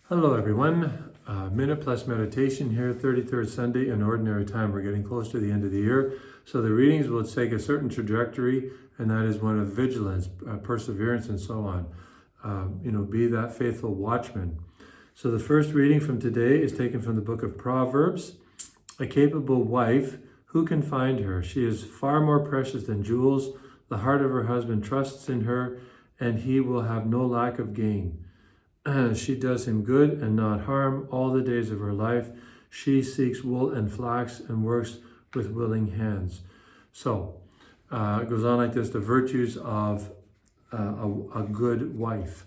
Hello everyone, Minute Plus Meditation here, 33rd Sunday in Ordinary Time. We're getting close to the end of the year, so the readings will take a certain trajectory, and that is one of vigilance, perseverance, and so on. Be that faithful watchman. So the first reading from today is taken from the book of Proverbs. A capable wife, who can find her? She is far more precious than jewels. The heart of her husband trusts in her, and he will have no lack of gain. She does him good and not harm all the days of her life. She seeks wool and flax and works with willing hands. So it goes on like this: the virtues of a good wife.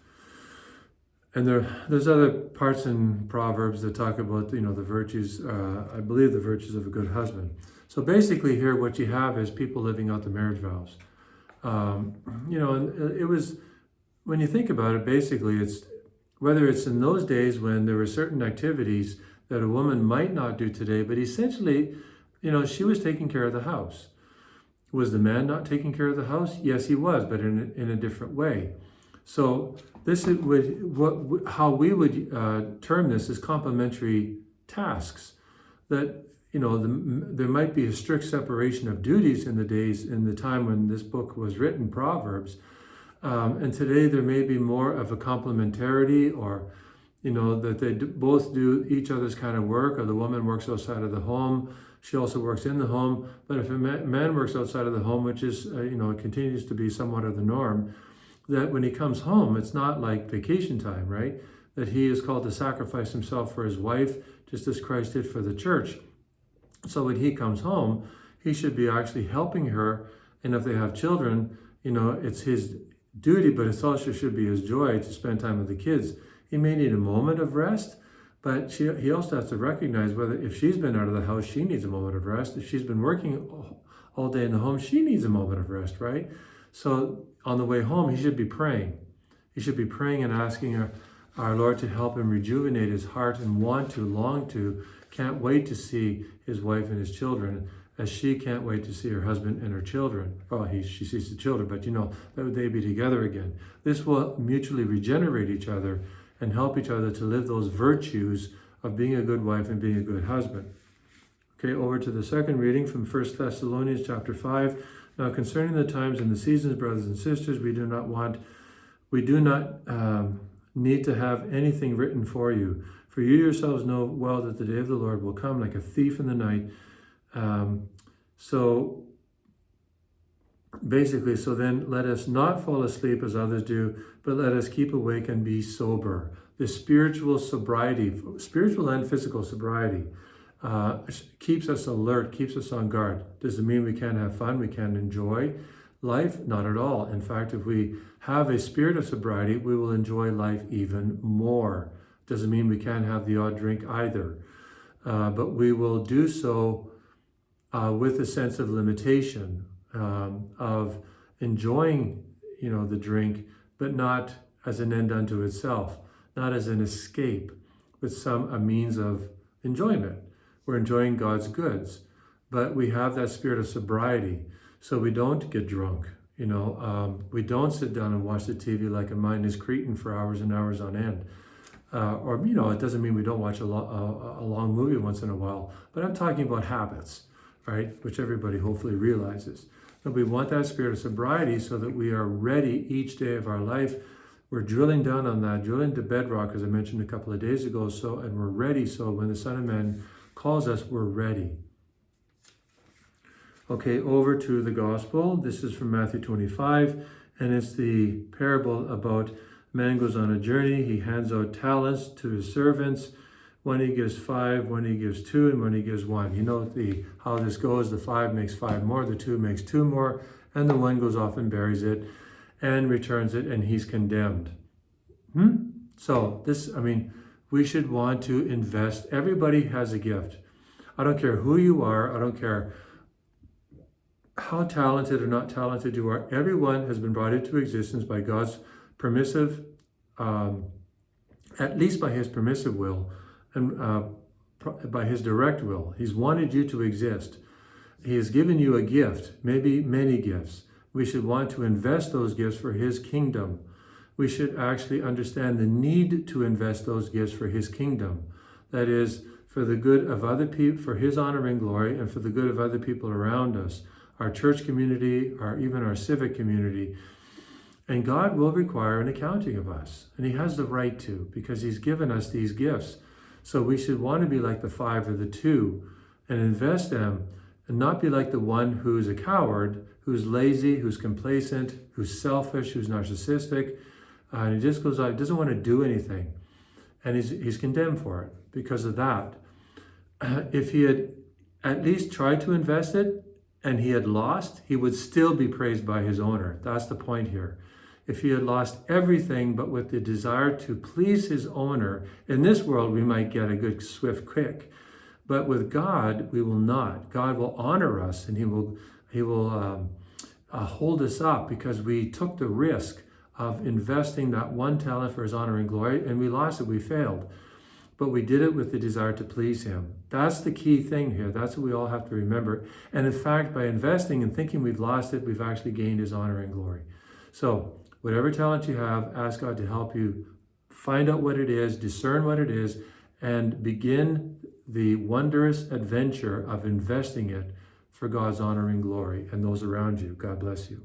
And there's other parts in Proverbs that talk about the virtues. I believe the virtues of a good husband. So basically, here what you have is people living out the marriage vows. And it was, when you think about it, basically it's whether it's in those days when there were certain activities that a woman might not do today, but essentially, she was taking care of the house. Was the man not taking care of the house? Yes, he was, but in a different way. So this is how we would term this is complementary tasks. That there might be a strict separation of duties in the time when this book was written, Proverbs. And today there may be more of a complementarity, or that they both do each other's kind of work, or the woman works outside of the home, she also works in the home. But if a man works outside of the home, which is it continues to be somewhat of the norm, that when he comes home, it's not like vacation time, right? That he is called to sacrifice himself for his wife, just as Christ did for the church. So when he comes home, he should be actually helping her, and if they have children, it's his duty, but it also should be his joy to spend time with the kids. He may need a moment of rest, but he also has to recognize whether, if she's been out of the house, she needs a moment of rest. If she's been working all day in the home, she needs a moment of rest, right? So on the way home, he should be praying. He should be praying and asking our Lord to help him rejuvenate his heart and long to, can't wait to see his wife and his children, as she can't wait to see her husband and her children. Well, she sees the children, but that they be together again. This will mutually regenerate each other and help each other to live those virtues of being a good wife and being a good husband. Okay, over to the second reading from 1 Thessalonians chapter 5. Now concerning the times and the seasons, brothers and sisters, we do not need to have anything written for you. For you yourselves know well that the day of the Lord will come like a thief in the night. So then let us not fall asleep as others do, but let us keep awake and be sober. The spiritual sobriety, spiritual and physical sobriety, keeps us alert, keeps us on guard. Does it mean we can't have fun, we can't enjoy life? Not at all. In fact, if we have a spirit of sobriety, we will enjoy life even more. Doesn't mean we can't have the odd drink either. But we will do so with a sense of limitation, of enjoying, the drink, but not as an end unto itself, not as an escape, but a means of enjoyment. We're enjoying God's goods, but we have that spirit of sobriety, so we don't get drunk. We don't sit down and watch the TV like a mindless cretin for hours and hours on end. It doesn't mean we don't watch a long movie once in a while, but I'm talking about habits, right? Which everybody hopefully realizes. But we want that spirit of sobriety so that we are ready each day of our life. We're drilling down on that, drilling to bedrock, as I mentioned a couple of days ago. And we're ready. So when the Son of Man calls us, we're ready. Okay, over to the gospel. This is from Matthew 25, and it's the parable about man goes on a journey. He hands out talents to his servants. One he gives 5, one he gives 2, and one he gives 1. You know how this goes. The 5 makes 5 more, the 2 makes 2 more, and the 1 goes off and buries it and returns it, and he's condemned. So we should want to invest. Everybody has a gift. I don't care who you are. I don't care how talented or not talented you are. Everyone has been brought into existence by God's permissive, at least by his permissive will, and by his direct will. He's wanted you to exist. He has given you a gift, maybe many gifts. We should want to invest those gifts for his kingdom, we should actually understand the need to invest those gifts for his kingdom. That is, for the good of other people, for his honor and glory, and for the good of other people around us, our church community, even our civic community. And God will require an accounting of us. And he has the right to, because he's given us these gifts. So we should want to be like the 5 or the 2 and invest them, and not be like the one who's a coward, who's lazy, who's complacent, who's selfish, who's narcissistic, and he just goes out, doesn't want to do anything. And he's condemned for it because of that. If he had at least tried to invest it and he had lost, he would still be praised by his owner. That's the point here. If he had lost everything, but with the desire to please his owner, in this world we might get a good swift kick. But with God, we will not. God will honor us, and he will hold us up because we took the risk of investing that 1 talent for his honor and glory, and we lost it, we failed. But we did it with the desire to please him. That's the key thing here. That's what we all have to remember. And in fact, by investing and thinking we've lost it, we've actually gained his honor and glory. So whatever talent you have, ask God to help you find out what it is, discern what it is, and begin the wondrous adventure of investing it for God's honor and glory and those around you. God bless you.